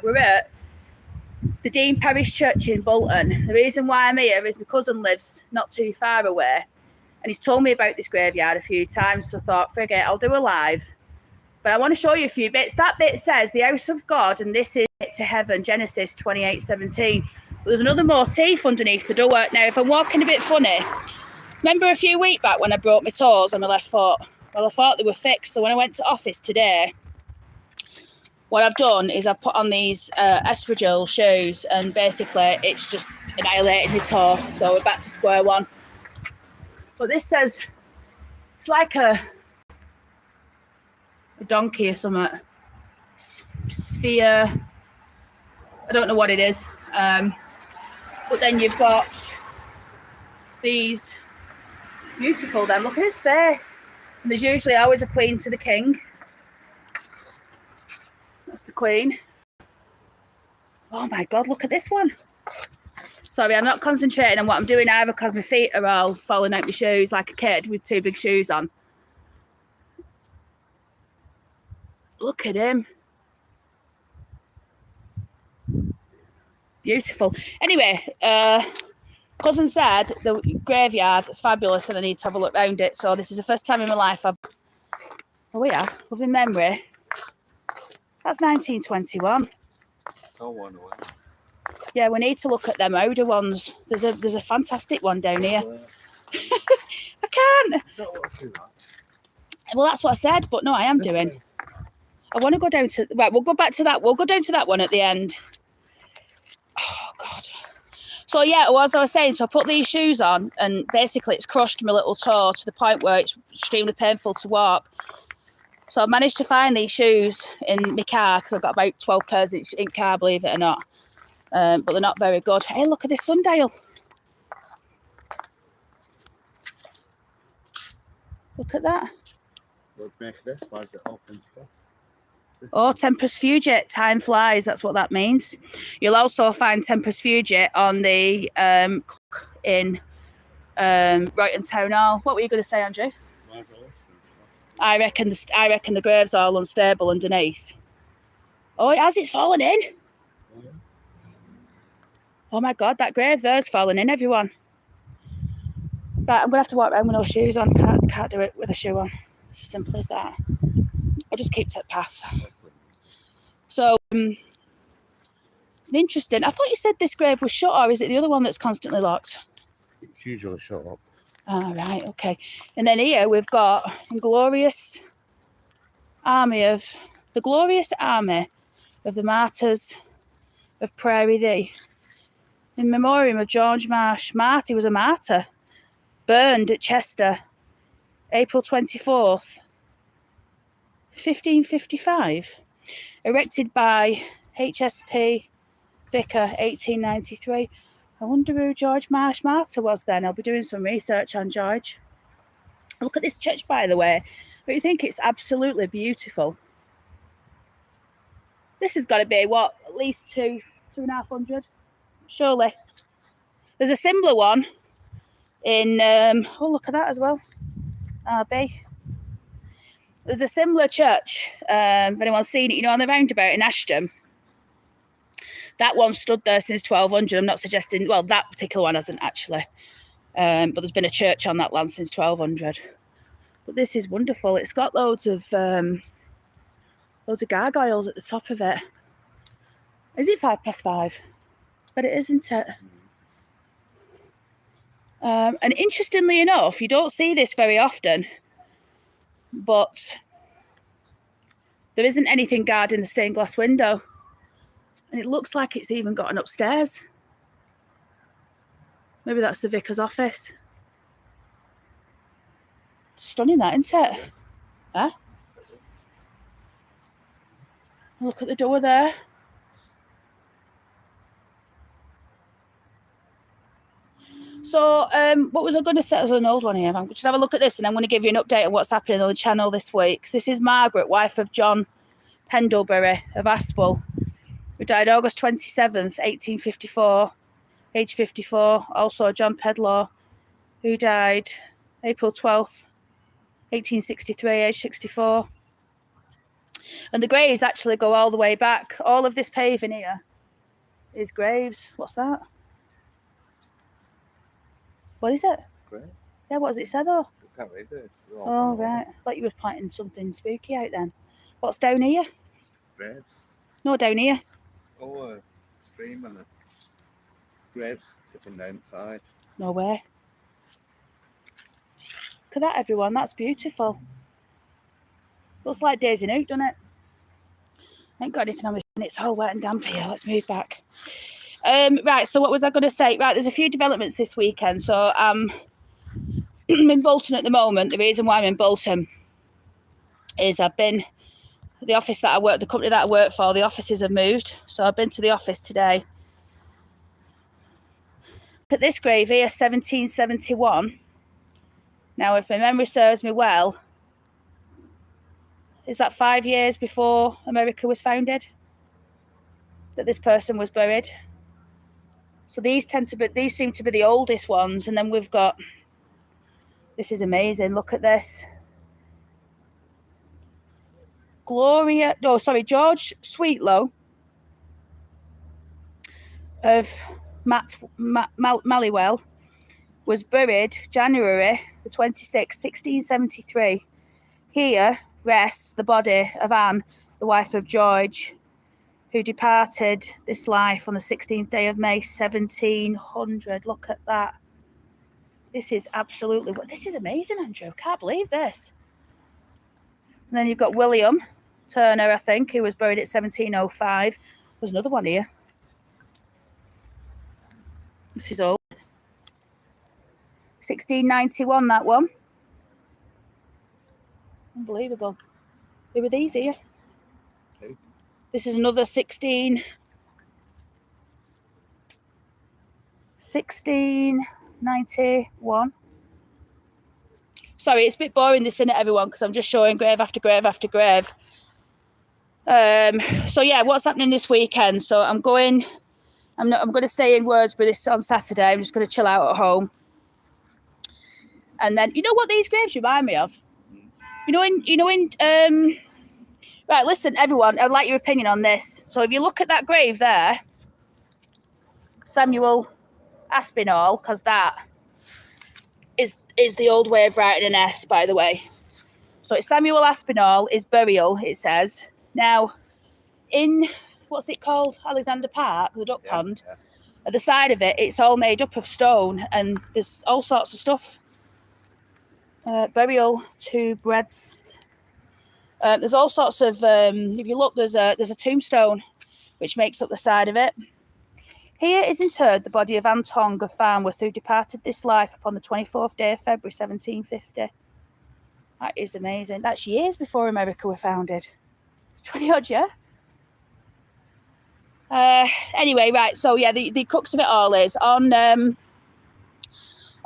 We're at the Deane Parish Church in Bolton. The reason why I'm here is my cousin lives not too far away, and he's told me about this graveyard a few times, so I thought, forget it, I'll do a live. But I want to show you a few bits. That bit says the house of God, and this is to heaven, Genesis 28:17. But there's another motif underneath the door. Now, if I'm walking a bit funny, remember a few weeks back when I broke my toes on my left foot? Well, I thought they were fixed, so when I went to office today, what I've done is I've put on these espadrille shoes, and basically it's just annihilated my toe, so we're back to square one. But this says, it's like a donkey or something, sphere, I don't know what it is. But then you've got these beautiful, then look at his face. And there's usually always a queen to the king. That's the queen. Oh my God, look at this one. Sorry, I'm not concentrating on what I'm doing either because my feet are all falling out my shoes like a kid with two big shoes on. Look at him. Beautiful. Anyway, cousin said the graveyard is fabulous and I need to have a look round it. So this is the first time in my life I've... Oh yeah, loving memory. That's 1921. Oh, yeah, we need to look at them older ones. There's a fantastic one down here. I can't. Well, that's what I said, but no, I am doing. I want to go down to... Right, we'll go back to that. We'll go down to that one at the end. Oh, God. So, yeah, as I was saying, so I put these shoes on and basically it's crushed my little toe to the point where it's extremely painful to walk. So I managed to find these shoes in my car because I've got about 12 pairs in car, believe it or not. But they're not very good. Hey, look at this sundial. Look at that. What make this? Why is it open stuff? Oh, Tempus Fugit, time flies. That's what that means. You'll also find Tempus Fugit on the in Brighton Town Hall. What were you going to say, Andrew? Why is it open? I reckon the graves are all unstable underneath. Oh, it has. It's fallen in. Oh my God, that grave there's fallen in, everyone. Right, I'm gonna have to walk around with no shoes on. Can't do it with a shoe on. It's as simple as that. I'll just keep to the path. So it's an interesting. I thought you said this grave was shut, or is it the other one that's constantly locked? It's usually shut up. Oh, right, okay. And then here we've got the glorious army of the martyrs of Prairie Thee. In memoriam of George Marty was a martyr, burned at Chester, April 24th, 1555. Erected by HSP Vicar, 1893. I wonder who George Martyr was then. I'll be doing some research on George. Look at this church, by the way. Don't you think it's absolutely beautiful? This has got to be, what, at least 2,500? Surely. There's a similar one in, oh, look at that as well. RB. There's a similar church, if anyone's seen it, you know, on the roundabout in Ashton. That one stood there since 1200. I'm not suggesting, well, that particular one hasn't actually. But there's been a church on that land since 1200. But this is wonderful. It's got loads of gargoyles at the top of it. Is it 5:05? But it isn't it? And interestingly enough, you don't see this very often, but there isn't anything guarding the stained glass window. And it looks like it's even got an upstairs. Maybe that's the vicar's office. Stunning that, isn't it? Huh? Look at the door there. So, what was I going to say? There's an old one here. I'm going to have a look at this and I'm going to give you an update on what's happening on the channel this week. So this is Margaret, wife of John Pendlebury of Aspel, who died August 27th, 1854, age 54. Also John Pedlaw, who died April 12th, 1863, age 64. And the graves actually go all the way back. All of this paving here is graves. What's that? What is it? Great. Yeah, what does it say though? I can't read this. Oh, right. I thought you were pointing something spooky out then. What's down here? Graves. No, down here. Oh, a stream and a graves tipping down the side. No way. Look at that, everyone. That's beautiful. Looks like Daisy Nook, doesn't it? I ain't got anything on my phone. It's all wet and damp here. Let's move back. Right, so what was I going to say? Right, there's a few developments this weekend. So I'm in Bolton at the moment. The reason why I'm in Bolton is I've been... The office that I work... The company that I work for, the offices have moved. So I've been to the office today. But this grave here, 1771. Now, if my memory serves me well... Is that 5 years before America was founded that this person was buried? So these seem to be the oldest ones, and then we've got. This is amazing. Look at this. George Sweetlow of Mallywell was buried January the 26th, 1673. Here rests the body of Anne, the wife of George, who departed this life on the 16th day of May, 1700. Look at that. This is absolutely... This is amazing, Andrew. Can't believe this. And then you've got William Turner, I think, who was buried at 1705. There's another one here. This is old. 1691, that one. Unbelievable. Who were these here? Who? This is another 1691. Sorry, it's a bit boring this, isn't it, everyone? Because I'm just showing grave after grave after grave. So yeah, what's happening this weekend? So I'm going to stay in Wordsbury this on Saturday. I'm just going to chill out at home. And then, you know what these graves remind me of? Right, listen, everyone, I'd like your opinion on this. So if you look at that grave there, Samuel Aspinall, because that is the old way of writing an S, by the way. So it's Samuel Aspinall, his burial, it says. Now, in, what's it called? Alexander Park, the duck pond. Yeah. At the side of it, it's all made up of stone, and there's all sorts of stuff. Burial to breads. There's all sorts of, if you look, there's a tombstone which makes up the side of it. Here is interred the body of Anne Tong of Farnworth, who departed this life upon the 24th day of February 1750. That is amazing. That's years before America were founded. It's 20 odd, yeah? Anyway, right, so yeah, the crux of it all is on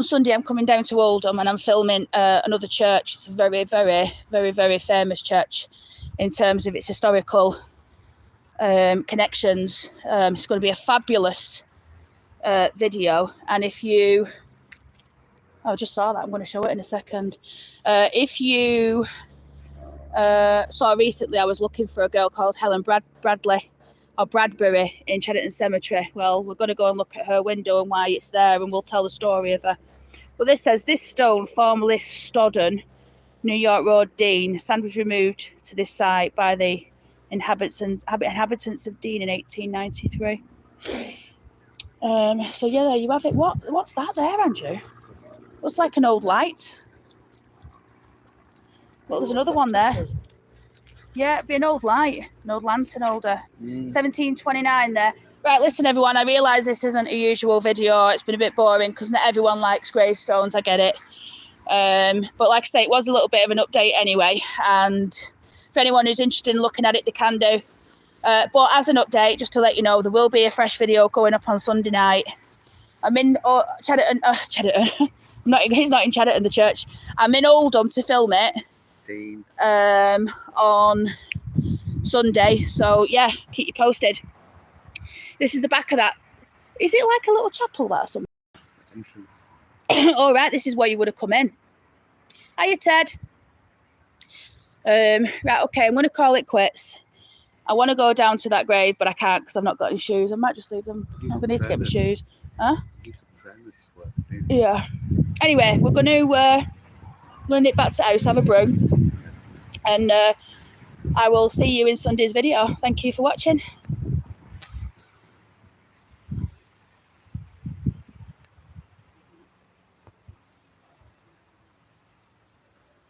Sunday I'm coming down to Oldham and I'm filming another church. It's a very, very, very, very famous church in terms of its historical connections. It's going to be a fabulous video, and if you... I just saw that. I'm going to show it in a second. If you saw recently, I was looking for a girl called Helen Bradbury in Cheddington Cemetery. Well, we're going to go and look at her window and why it's there, and we'll tell the story of her. But this says, this stone, formerly Stodden, New York Road, Deane, sand was removed to this site by the inhabitants of Deane in 1893. So yeah, there you have it. What's that there, Andrew? Looks like an old light. Well, there's another one there. Yeah, it'd be an old light, an old lantern holder. 1729 there. Right, listen, everyone, I realise this isn't a usual video. It's been a bit boring because not everyone likes gravestones, I get it. But like I say, it was a little bit of an update anyway. And for anyone who's interested in looking at it, they can do. But as an update, just to let you know, there will be a fresh video going up on Sunday night. I'm in Cheddington. He's not in Cheddington, the church. I'm in Oldham to film it. Deane. On Sunday. So yeah, keep you posted. This is the back of that. Is it like a little chapel there or something? Entrance. All right, this is where you would have come in. Hiya, Ted. Right, okay, I'm going to call it quits. I want to go down to that grave, but I can't because I've not got any shoes. I might just leave them. I'm going to need to get my shoes. Huh? Yeah. Anyway, we're going to nip back to house, have a brew, and I will see you in Sunday's video. Thank you for watching.